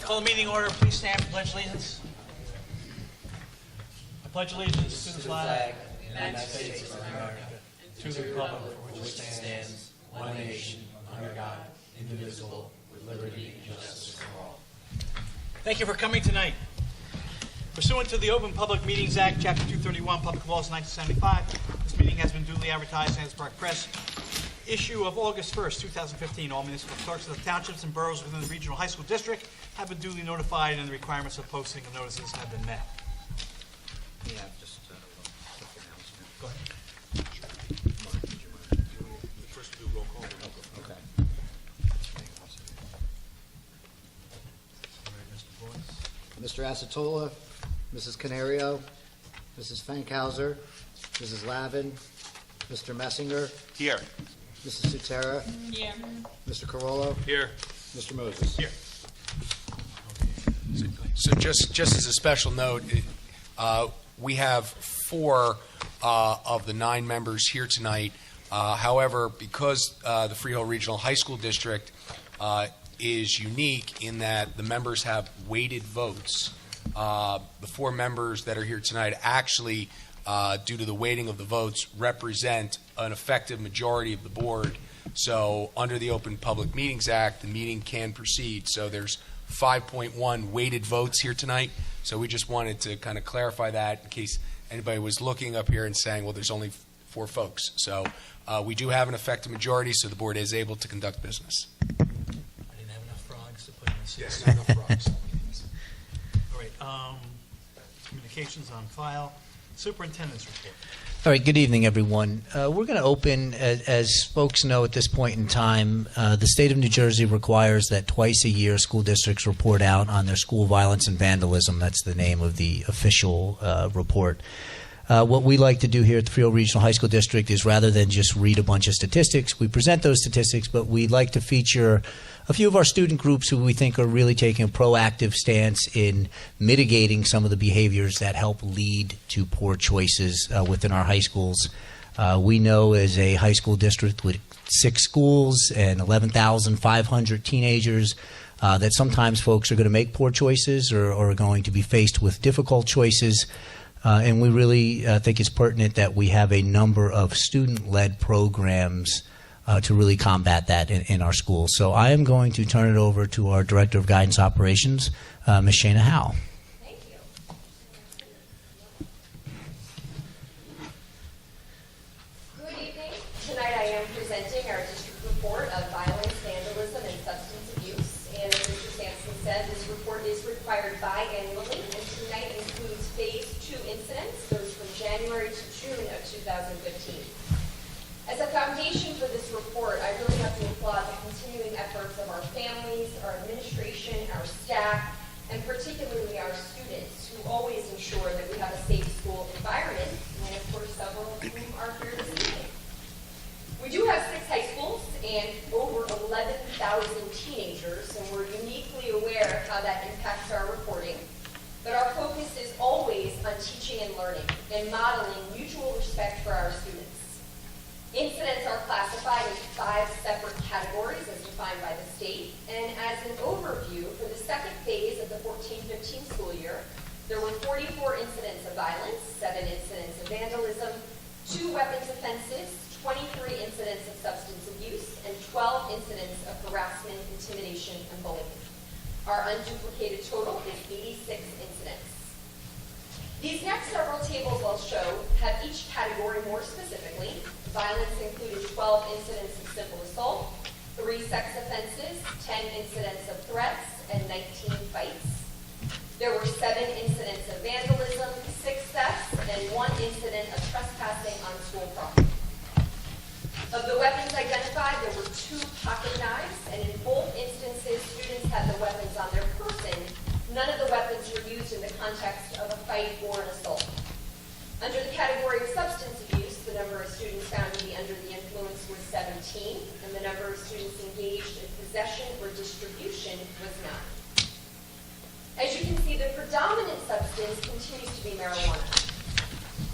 Call the meeting order. Please stand for pledge allegiance. I pledge allegiance to the flag of the United States of America, to the republic for which it stands, one nation, under God, indivisible, with liberty and justice for all. Thank you for coming tonight. Pursuant to the Open Public Meetings Act, Chapter 231, Public Laws 1975, this meeting has been duly advertised in the Harrisburg Press. Issue of August 1st, 2015. All municipal clerks of the townships and boroughs within the regional high school district have been duly notified, and the requirements of posting of notices have been met. Yeah, just a quick announcement. Go ahead. First we'll do roll call. Okay. Mr. Acetola, Mrs. Canario, Mrs. Fankhauser, Mrs. Lavin, Mr. Messinger, Here. Mrs. Sutera, Here. Mr. Carollo, Here. Mr. Moses. Here. So just as a special note, we have 4 of the 9 members here tonight. However, because the Freehold Regional High School District is unique in that the members have weighted votes, the 4 members that are here tonight actually, due to the weighting of the votes, represent an effective majority of the board. So under the Open Public Meetings Act, the meeting can proceed. So there's 5.1 weighted votes here tonight. So we just wanted to kind of clarify that in case anybody was looking up here and saying, well, there's only 4 folks. So we do have an effective majority, so the board is able to conduct business. I didn't have enough frogs to put in this. Yes, enough frogs. All right. Communications on file. Superintendent's report. All right, good evening, everyone. We're going to open, as folks know at this point in time, the state of New Jersey requires that twice a year school districts report out on their school violence and vandalism. That's the name of the official report. What we like to do here at the Freehold Regional High School District is rather than just read a bunch of statistics, we present those statistics, but we like to feature a few of our student groups who we think are really taking a proactive stance in mitigating some of the behaviors that help lead to poor choices within our high schools. We know as a high school district with 6 schools and 11,500 teenagers that sometimes folks are going to make poor choices or are going to be faced with difficult choices. And we really think it's pertinent that we have a number of student-led programs to really combat that in our schools. So I am going to turn it over to our Director of Guidance Operations, Ms. Shana Howe. Thank you. Good evening. Tonight I am presenting our district report of violence, vandalism, and substance abuse. And as Mr. Sampson said, this report is required biannually, and tonight includes Phase 2 incidents, those from January to June of 2015. As a foundation for this report, I really have to applaud the continuing efforts of our families, our administration, our staff, and particularly our students, who always ensure that we have a safe school environment, and of course several of whom are here this evening. We do have 6 high schools and over 11,000 teenagers, and we're uniquely aware of how that impacts our reporting. But our focus is always on teaching and learning and modeling mutual respect for our students. Incidents are classified into 5 separate categories as defined by the state. And as an overview, for the second phase of the 14-15 school year, there were 44 incidents of violence, 7 incidents of vandalism, 2 weapons offenses, 23 incidents of substance abuse, and 12 incidents of harassment, intimidation, and bullying. Our unduplicated total is 86 incidents. These next several tables I'll show have each category more specifically. Violence included 12 incidents of simple assault, 3 sex offenses, 10 incidents of threats, and 19 fights. There were 7 incidents of vandalism, 6 thefts, and 1 incident of trespassing on school property. Of the weapons identified, there were 2 pocket knives, and in both instances, students had the weapons on their person. None of the weapons were used in the context of a fight or an assault. Under the category of substance abuse, the number of students found to be under the influence was 17, and the number of students engaged in possession or distribution was 9. As you can see, the predominant substance continues to be marijuana.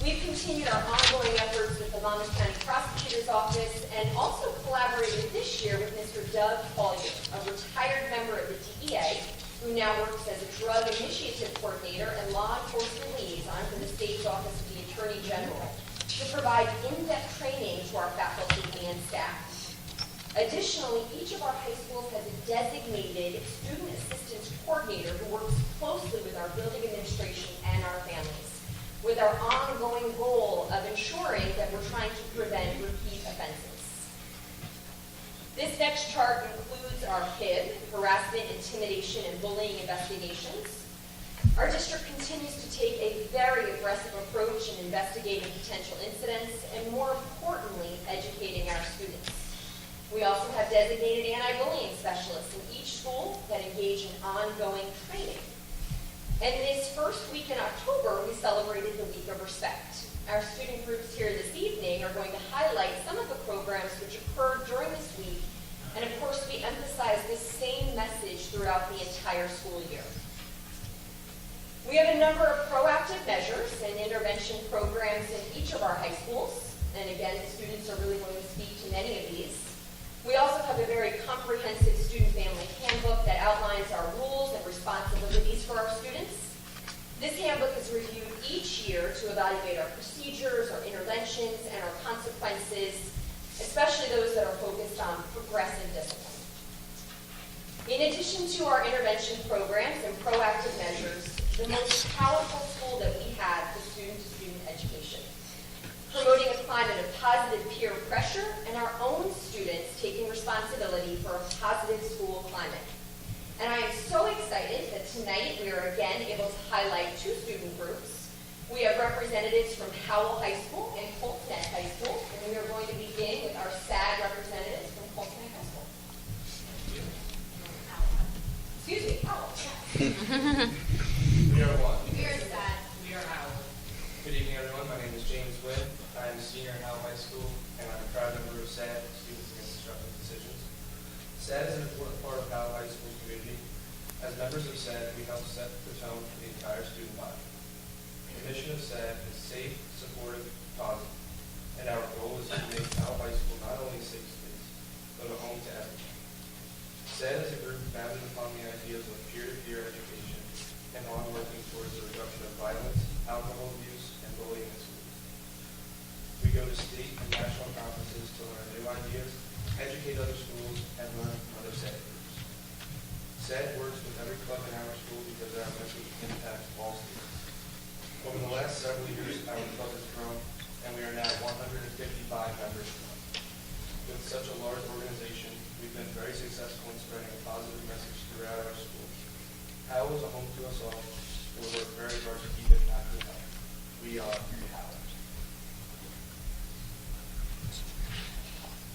We've continued our ongoing efforts with the Monmouth County Prosecutor's Office and also collaborated this year with Mr. Doug Collier, a retired member of the DEA, who now works as a drug initiative coordinator and law enforcement liaison for the state's Office of the Attorney General, to provide in-depth training to our faculty and staff. Additionally, each of our high schools has a designated student assistance coordinator who works closely with our building administration and our families, with our ongoing goal of ensuring that we're trying to prevent repeat offenses. This next chart includes our HIB, harassment, intimidation, and bullying investigations. Our district continues to take a very aggressive approach in investigating potential incidents and, more importantly, educating our students. We also have designated anti-bullying specialists in each school that engage in ongoing training. And this first week in October, we celebrated the Week of Respect. Our student groups here this evening are going to highlight some of the programs which occurred during this week, and of course we emphasize this same message throughout the entire school year. We have a number of proactive measures and intervention programs in each of our high schools, and again, the students are really going to speak to many of these. We also have a very comprehensive student-family handbook that outlines our rules and responsibilities for our students. This handbook is reviewed each year to evaluate our procedures, our interventions, and our consequences, especially those that are focused on progressive discipline. In addition to our intervention programs and proactive measures, the most powerful tool that we have is student-to-student education, promoting a climate of positive peer pressure and our own students taking responsibility for a positive school climate. And I am so excited that tonight we are again able to highlight two student groups. We have representatives from Howell High School and Colts Neck High School, and we are going to begin with our SAD representatives from Colts Neck High School. Excuse me, Howell. We are what? We are SAD. We are Howell. Good evening, everyone. My name is James Wynn. I am a senior at Howell High School, and I'm a proud member of SAD, Students Against Disruptive Decisions. SAD is an important part of Howell High School's community. As members of SAD, we help set the tone for the entire student body. The mission of SAD is safe, supportive, positive, and our goal is to make Howell High School not only a safe space, but a home to everyone. SAD is a group founded upon the ideas of peer-to-peer education and on working towards the reduction of violence, alcohol abuse, and bullying in schools. We go to state and national conferences to learn new ideas, educate other schools, and learn from other SAD groups. SAD works with every club in our school because our message impacts all students. Over the last several years, our club has grown, and we are now 155 members strong. With such a large organization, we've been very successful in spreading a positive message throughout our school. Howell is a home to us all, and we work very hard to keep it happy and healthy. We are Howell.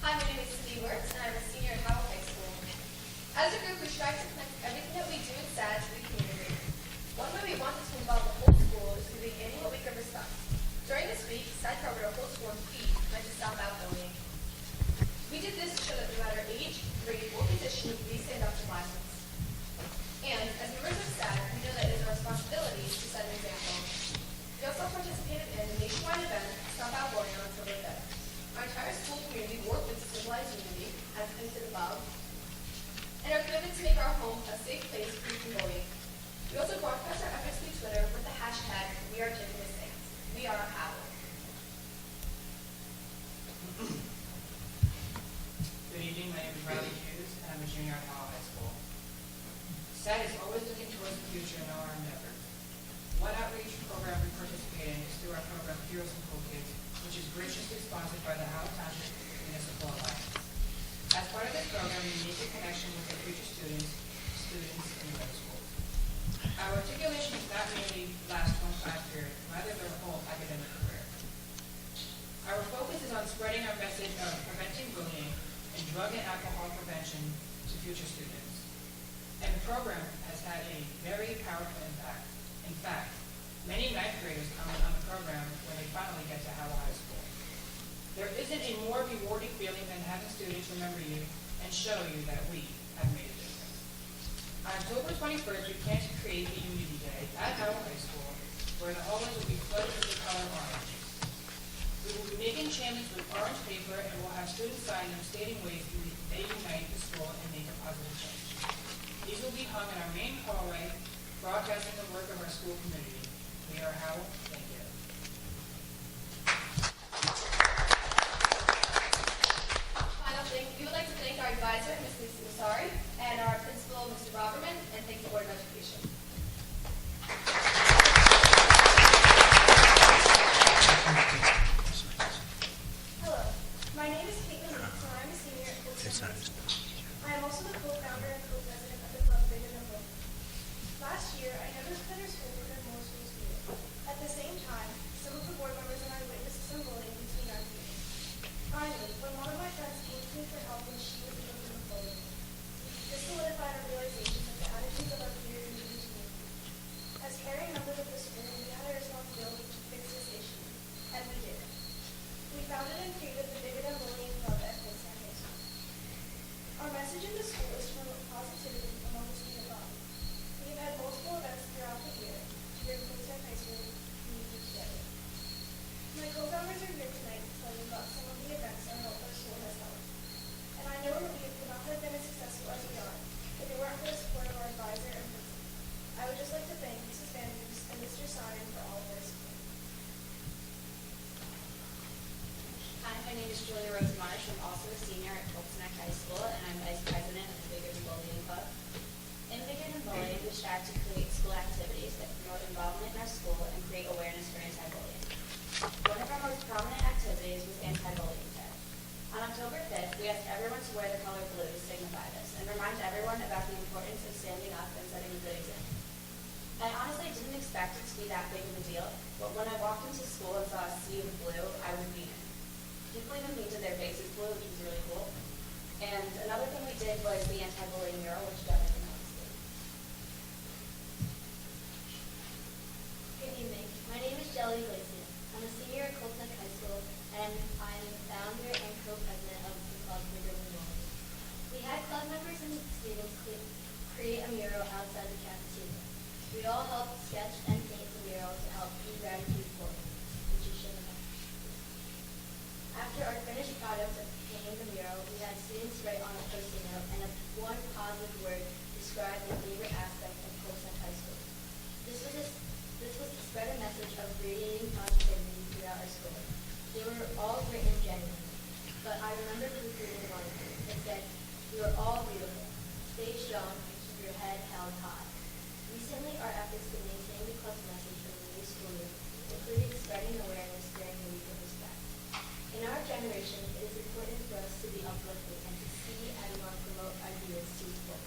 Hi, my name is Cindy Wirtz, and I'm a senior at Howell High School. As a group, we strive to connect everything that we do in SAD to the community. One way we wanted to involve the whole school is through the annual Week of Respect. During this week, SAD covered a whole school feet meant to stop out bullying. We did this to show that no matter age, grade, or position, we stand up to violence. And as members of SAD, we know that it is our responsibility to set an example. We also participated in the nationwide event, Stop Out Bullying, on October 5th. Our entire school community worked with civilized unity, as hinted above, and are committed to make our home a safe place free from bullying. We also broadcast our efforts through Twitter with the hashtag #WeAreTakeTheStance. We are Howell. Good evening, my name is Riley Hughes, and I'm a junior at Howell High School. SAD is always looking towards the future in all our endeavors. One outreach program we participate in is through our program Heroes and Cool Kids, which is graciously sponsored by the Howell Township Municipal Alliance. As part of this program, we make a connection with the future students in the middle school. Our articulation does not merely last one time period, rather their whole academic career. Our focus is on spreading our message of preventing bullying and drug and alcohol prevention to future students. And the program has had a very powerful impact. In fact, many ninth graders comment on the program when they finally get to Howell High School. There isn't a more rewarding feeling than having students remember you and show you that we have made a difference. On October 21st, we plan to create a Unity Day at Howell High School, where the hallways will be flooded with the color orange. We will be making enchantments with orange paper, and we'll have students sign them stating ways they unite the school and make a positive change. These will be hung in our main hallway, broadcasting the work of our school community. We are Howell. Thank you. Final thing, we would like to thank our advisor, Ms. Lisa Musari, and our principal, Mr. Roberman, and thank the Board of Education. Hello, my name is Caitlin Leeds, and I'm a senior at Fulton. I am also the co-founder and co-president of the club Bigger Than Both. Last year, I noticed that our school could have more schools to do. At the same time, some of the board members and I witnessed some bullying between our teams. Finally, when one of my friends came to me for help when she was dealing with bullying, this solidified our realization that the attitudes of our peers needed to change. As caring members of the school, we had a responsibility to fix this issue, and we did. We founded and created the Bigger Than Bullying Club at Fulton High School. Our message in the school is to promote positivity among the student body. We have had multiple events throughout the year to bring Fulton High School community together. My co-founders are here tonight to tell you about some of the events our school has held. And I know that we could not have been as successful as we are if it weren't for the support of our advisor and principal. I would just like to thank Mrs. Van Hoos and Mr. Simon for all of their support. Hi, my name is Julia Rosemarsh. I'm also a senior at Fulton High School, and I'm vice president of the Bigger Than Bullying Club. In Bigger Than Bullying, we strive to create school activities that promote involvement in our school and create awareness for anti-bullying. One of our most prominent activities was Anti-Bullying Day. On October 5th, we asked everyone to wear the color blue to signify this and remind everyone about the importance of standing up and setting a good example. I honestly didn't expect it to be that big of a deal, but when I walked into school and saw a sea of blue, I was beaming. People even painted their faces blue, which was really cool. And another thing we did was the anti-bullying mural, which got recognized. Good evening. My name is Jelly Glacier. I'm a senior at Colton High School, and I'm the founder and co-president of the club Bigger Than Bullying. We had club members and students create a mural outside the cafeteria. We all helped sketch and paint the mural to help be gratitude for it, which is shown up. After our finished product of painting the mural, we had students write on a post-it note and one positive word describe their favorite aspect of Colton High School. This was to spread a message of radiating positivity throughout our school. They were all written genuinely, but I remember including one that said, "You are all beautiful. Stay strong and keep your head held high." Recently, our efforts to maintain the club's message from the new school year included spreading awareness during the Week of Respect. In our generation, it is important for us to be uplifting and to see and promote ideas to support.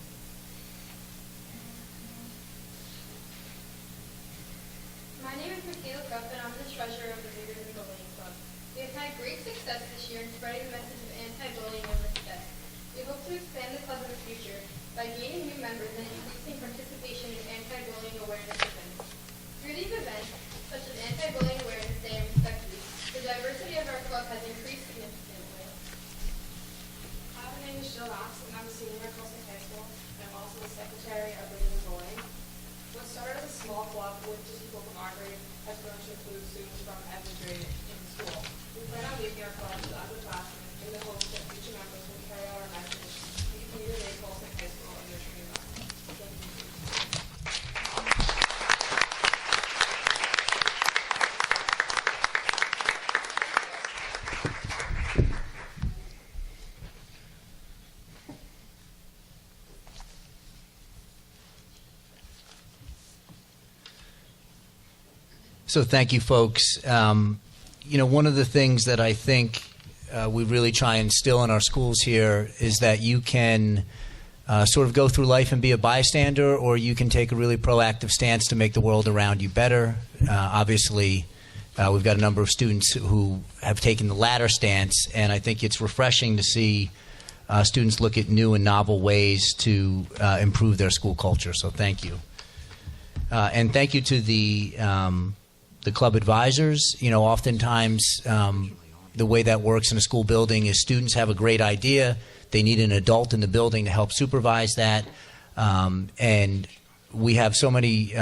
My name is Michaela Krupp, and I'm the treasurer of the Bigger Than Bullying Club. We have had great success this year in spreading the message of anti-bullying and respect. We hope to expand the club in the future by gaining new members and increasing participation in anti-bullying awareness events. Through these events, such as Anti-Bullying Awareness Day and Respect Week, the diversity of our club has increased significantly. Hi, my name is Jill Knox, and I'm a senior at Colton High School, and I'm also the secretary of Bigger Than Bullying. What started as a small club with just people from our grade has grown to include students from every grade in the school. We plan on making our club to other classrooms in the hopes that future members will carry out our message and continue to make Colton High School a nurturing environment. Thank you. So thank you, folks. One of the things that I think we really try and instill in our schools here is that you can sort of go through life and be a bystander, or you can take a really proactive stance to make the world around you better. Obviously, we've got a number of students who have taken the latter stance, and I think it's refreshing to see students look at new and novel ways to improve their school culture. So thank you. And thank you to the club advisors. Oftentimes the way that works in a school building is students have a great idea. They need an adult in the building to help supervise that. And we have so many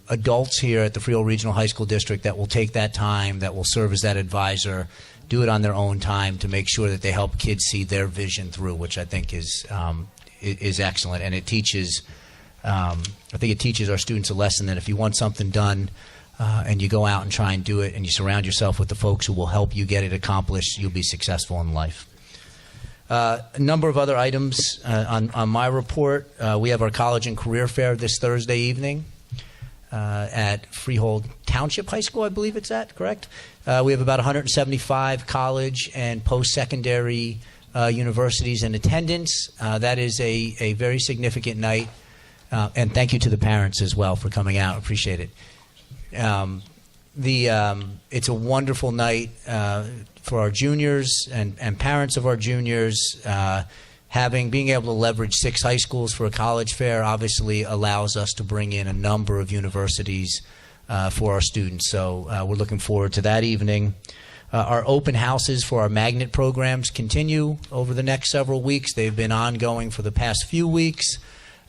adults here at the Freehold Regional High School District that will take that time, that will serve as that advisor, do it on their own time to make sure that they help kids see their vision through, which I think is excellent. And it teaches, I think it teaches our students a lesson that if you want something done and you go out and try and do it and you surround yourself with the folks who will help you get it accomplished, you'll be successful in life. A number of other items on my report. We have our College and Career Fair this Thursday evening at Freehold Township High School, I believe it's at, correct? We have about 175 college and post-secondary universities in attendance. That is a very significant night. And thank you to the parents as well for coming out. Appreciate it. It's a wonderful night for our juniors and parents of our juniors. Being able to leverage 6 high schools for a college fair obviously allows us to bring in a number of universities for our students. So we're looking forward to that evening. Our open houses for our magnet programs continue over the next several weeks. They've been ongoing for the past few weeks.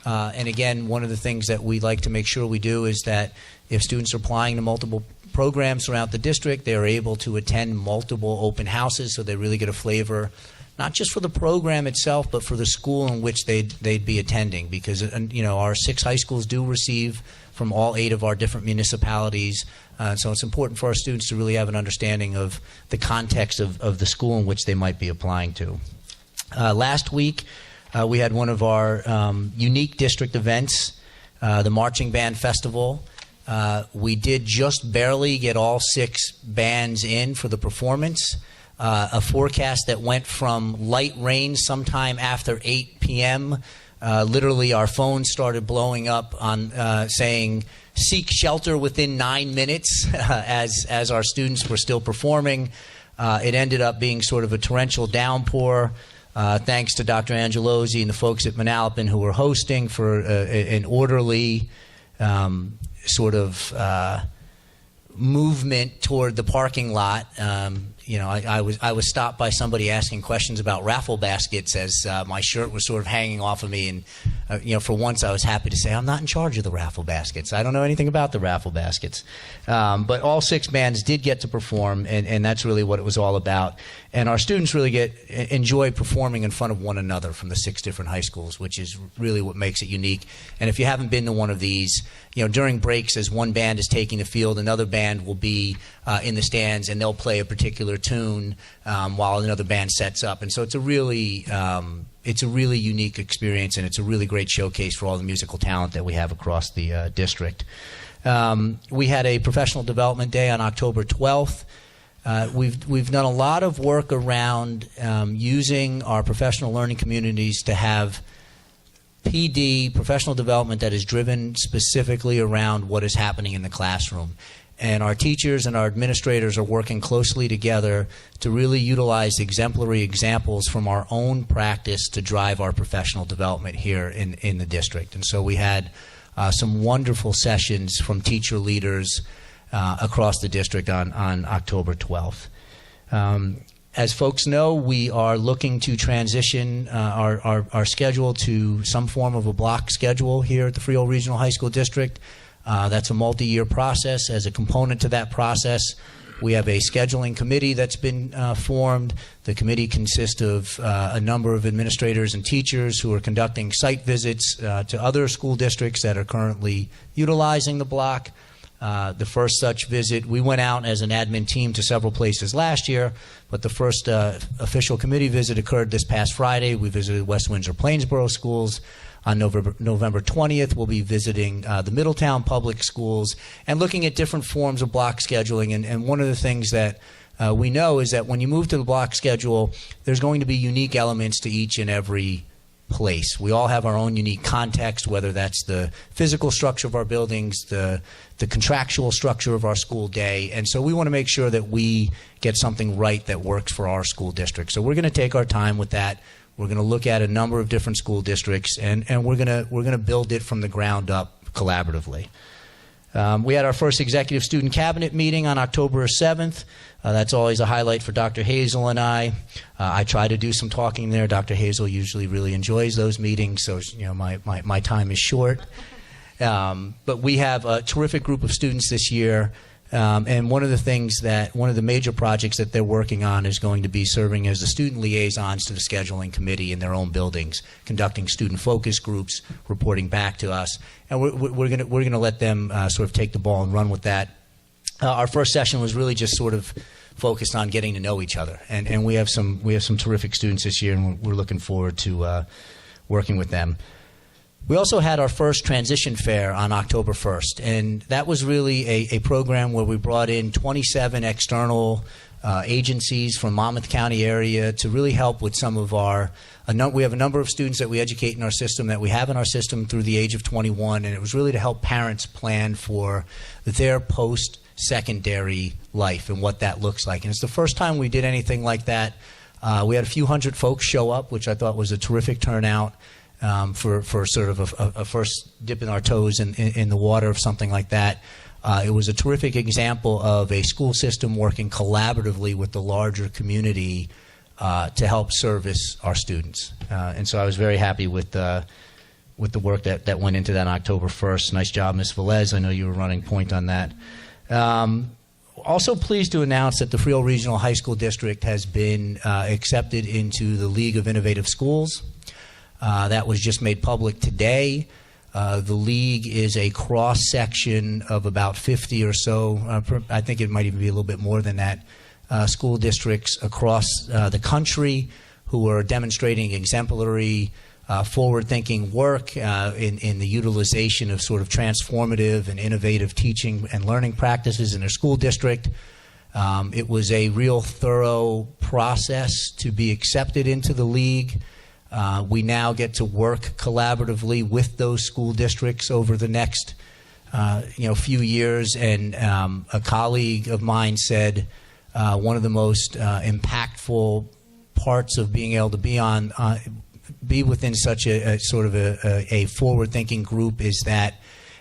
And again, one of the things that we like to make sure we do is that if students are applying to multiple programs throughout the district, they are able to attend multiple open houses so they really get a flavor, not just for the program itself, but for the school in which they'd be attending. Because our 6 high schools do receive from all 8 of our different municipalities. So it's important for our students to really have an understanding of the context of the school in which they might be applying to. Last week, we had one of our unique district events, the Marching Band Festival. We did just barely get all 6 bands in for the performance. A forecast that went from light rain sometime after 8 p.m. Literally, our phones started blowing up on saying, "Seek shelter within 9 minutes," as our students were still performing. It ended up being sort of a torrential downpour. Thanks to Dr. Angelosi and the folks at Manalapan who were hosting for an orderly sort of movement toward the parking lot. I was stopped by somebody asking questions about raffle baskets as my shirt was sort of hanging off of me, and for once I was happy to say I'm not in charge of the raffle baskets. I don't know anything about the raffle baskets, but all 6 bands did get to perform, and that's really what it was all about. And our students really enjoy performing in front of one another from the 6 different high schools, which is really what makes it unique. And if you haven't been to one of these, during breaks, as one band is taking the field, another band will be in the stands, and they'll play a particular tune while another band sets up. And so it's a really unique experience, and it's a really great showcase for all the musical talent that we have across the district. We had a professional development day on October 12th. We've done a lot of work around using our professional learning communities to have PD, professional development, that is driven specifically around what is happening in the classroom. And our teachers and our administrators are working closely together to really utilize exemplary examples from our own practice to drive our professional development here in the district. And so we had some wonderful sessions from teacher leaders across the district on October 12th. As folks know, we are looking to transition our schedule to some form of a block schedule here at the Freehold Regional High School District. That's a multi-year process. As a component to that process, we have a scheduling committee that's been formed. The committee consists of a number of administrators and teachers who are conducting site visits to other school districts that are currently utilizing the block. The first such visit, we went out as an admin team to several places last year, but the first official committee visit occurred this past Friday. We visited West Windsor Plainsboro schools. On November 20th, we'll be visiting the Middletown Public Schools and looking at different forms of block scheduling. And one of the things that we know is that when you move to the block schedule, there's going to be unique elements to each and every place. We all have our own unique context, whether that's the physical structure of our buildings, the contractual structure of our school day. And so we want to make sure that we get something right that works for our school district. So we're going to take our time with that. We're going to look at a number of different school districts, and we're going to build it from the ground up collaboratively. We had our first executive student cabinet meeting on October 7th. That's always a highlight for Dr. Hazel and I. I try to do some talking there. Dr. Hazel usually really enjoys those meetings, so my time is short. But we have a terrific group of students this year. And one of the major projects that they're working on is going to be serving as the student liaisons to the scheduling committee in their own buildings, conducting student focus groups, reporting back to us, and we're going to let them sort of take the ball and run with that. Our first session was really just sort of focused on getting to know each other, and we have some terrific students this year, and we're looking forward to working with them. We also had our first transition fair on October 1st, and that was really a program where we brought in 27 external agencies from Monmouth County area to really help with some of we have a number of students that we educate in our system, that we have in our system through the age of 21, and it was really to help parents plan for their post-secondary life and what that looks like. And it's the first time we did anything like that. We had a few hundred folks show up, which I thought was a terrific turnout. For sort of a first dipping our toes in the water of something like that. It was a terrific example of a school system working collaboratively with the larger community to help service our students. And so I was very happy with the work that went into that on October 1st. Nice job, Ms. Velez. I know you were running point on that. Also pleased to announce that the Freehold Regional High School District has been accepted into the League of Innovative Schools. That was just made public today. The league is a cross-section of about 50 or so, I think it might even be a little bit more than that, school districts across the country who are demonstrating exemplary, forward-thinking work in the utilization of sort of transformative and innovative teaching and learning practices in their school district. It was a real thorough process to be accepted into the league. We now get to work collaboratively with those school districts over the next few years. And a colleague of mine said one of the most impactful parts of being able to be within such a sort of a forward-thinking group is that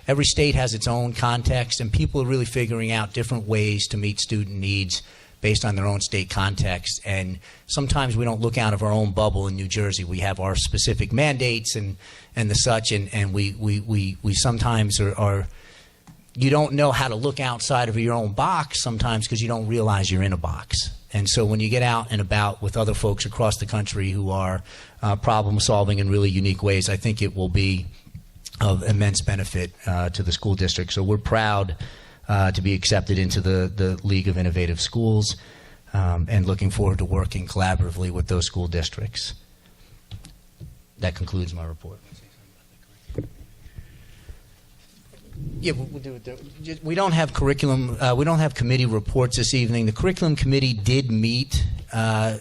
every state has its own context, and people are really figuring out different ways to meet student needs based on their own state context. And sometimes we don't look out of our own bubble in New Jersey. We have our specific mandates and the such, and we sometimes are you don't know how to look outside of your own box sometimes because you don't realize you're in a box. And so when you get out and about with other folks across the country who are problem solving in really unique ways, I think it will be of immense benefit to the school district. So we're proud to be accepted into the League of Innovative Schools, and looking forward to working collaboratively with those school districts. That concludes my report. Yeah, we'll do it there. We don't have curriculum. We don't have committee reports this evening. The curriculum committee did meet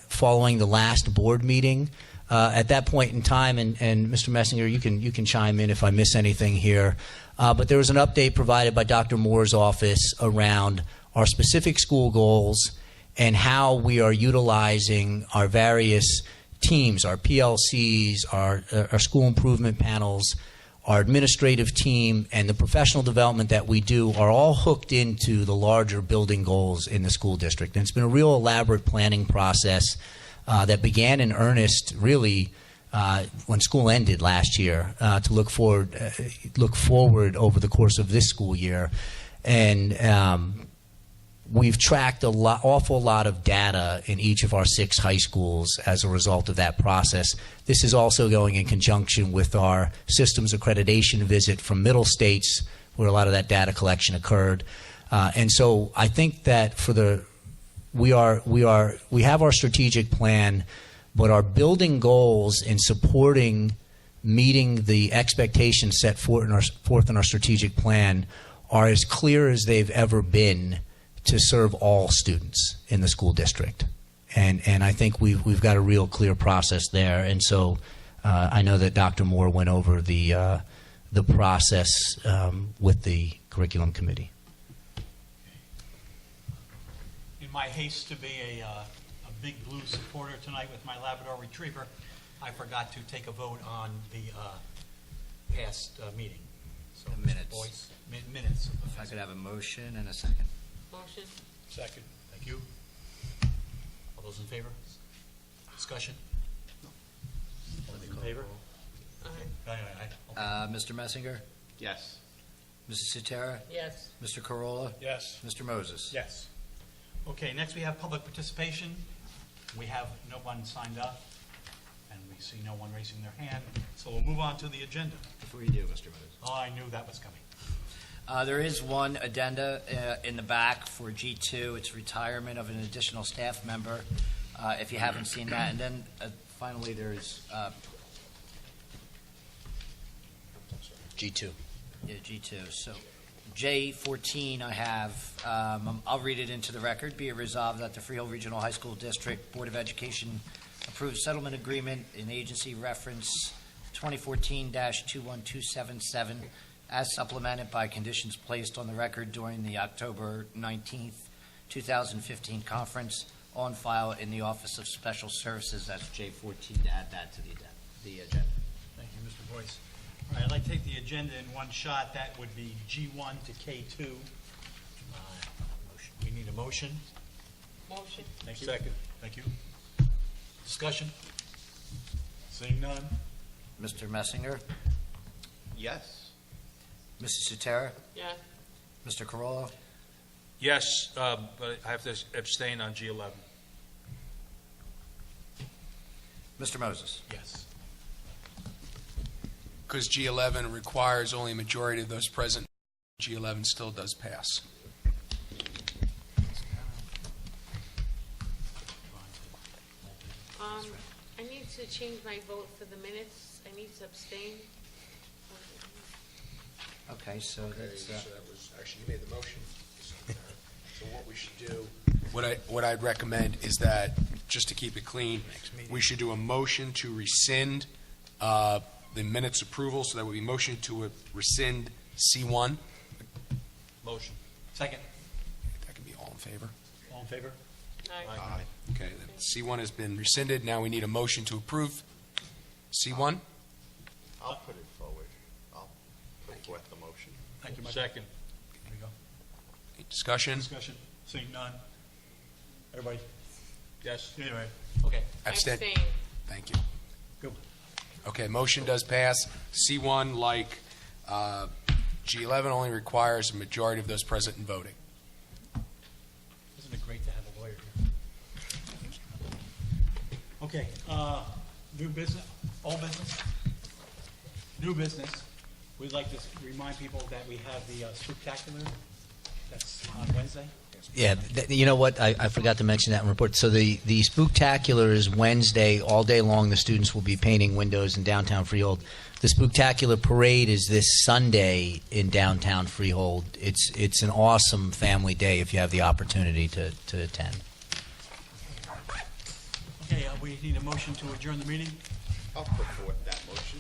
following the last board meeting. At that point in time, and Mr. Messinger, you can chime in if I miss anything here. But there was an update provided by Dr. Moore's office around our specific school goals and how we are utilizing our various teams, our PLCs, our school improvement panels, our administrative team, and the professional development that we do are all hooked into the larger building goals in the school district. And it's been a real elaborate planning process that began in earnest really when school ended last year to look forward over the course of this school year. And we've tracked awful lot of data in each of our 6 high schools as a result of that process. This is also going in conjunction with our systems accreditation visit from Middle States, where a lot of that data collection occurred. And so I think that we have our strategic plan, but our building goals in supporting meeting the expectations set forth in our strategic plan are as clear as they've ever been to serve all students in the school district. And I think we've got a real clear process there. And so I know that Dr. Moore went over the process with the curriculum committee. In my haste to be a big blue supporter tonight with my Labrador Retriever, I forgot to take a vote on the past meeting. So, The Mr. minutes. Boyce, minutes. If I could have a motion and a second. Motion. Second. Thank you. All those in favor? Discussion? All those in favor? Aye. Aye. Mr. Messinger? Yes. Mrs. Sutera? Yes. Mr. Corolla? Yes. Mr. Moses? Yes. Okay, next we have public participation. We have no one signed up, and we see no one raising their hand, so we'll move on to the agenda. Before you do, Mr. Moses. Oh, I knew that was coming. There is one addenda in the back for G2. It's retirement of an additional staff member, if you haven't seen that. And then finally, there's G2. yeah, G2. So J14 I have, I'll read it into the record. Be it resolved that the Freehold Regional High School District Board of Education approves settlement agreement in agency reference 2014-21277 as supplemented by conditions placed on the record during the October 19th, 2015 conference on file in the Office of Special Services. That's J14 to add that to the agenda. Thank you, Mr. Boyce. All right, I'd like to take the agenda in one shot. That would be G1 to K2. We need a motion. Motion. Thank you. Second. Thank you. Discussion? Seeing none? Mr. Messinger, Yes. Mrs. Sutera, Yes. Mr. Corolla, Yes, but I have to abstain on G11. Mr. Moses. Yes. Because G11 requires only a majority of those present, G11 still does pass. I need to change my vote for the minutes. I need to abstain. Okay, so that's, that was, actually, you made the motion. So what we should do. What I'd recommend is that, just to keep it clean, we should do a motion to rescind the minutes approval, so that would be motion to rescind C1. Motion. Second. That can be all in favor. All in favor? Aye. Okay, C1 has been rescinded. Now we need a motion to approve C1. I'll put it forward. I'll put forth the motion. Thank you, Michael. Second. There we go. Any discussion? Discussion? Seeing none? Everybody? Yes. Anyway, okay, Abstain. Thank you. go. Okay, motion does pass. C1, like G11, only requires a majority of those present and voting. Isn't it great to have a lawyer here? Okay, new business, old business? New business. We'd like to remind people that we have the spectacular that's on Wednesday. Yeah, you know what? I forgot to mention that in report. So the Spooktacular is Wednesday all day long. The students will be painting windows in downtown Freehold. The Spooktacular parade is this Sunday in downtown Freehold. It's an awesome family day if you have the opportunity to attend. Okay, we need a motion to adjourn the meeting. I'll put forth that motion.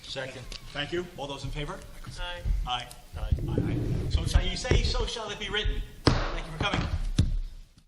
Second. Thank you. All those in favor? Aye. Aye. Aye. Aye. So you say, so shall it be written. Thank you for coming.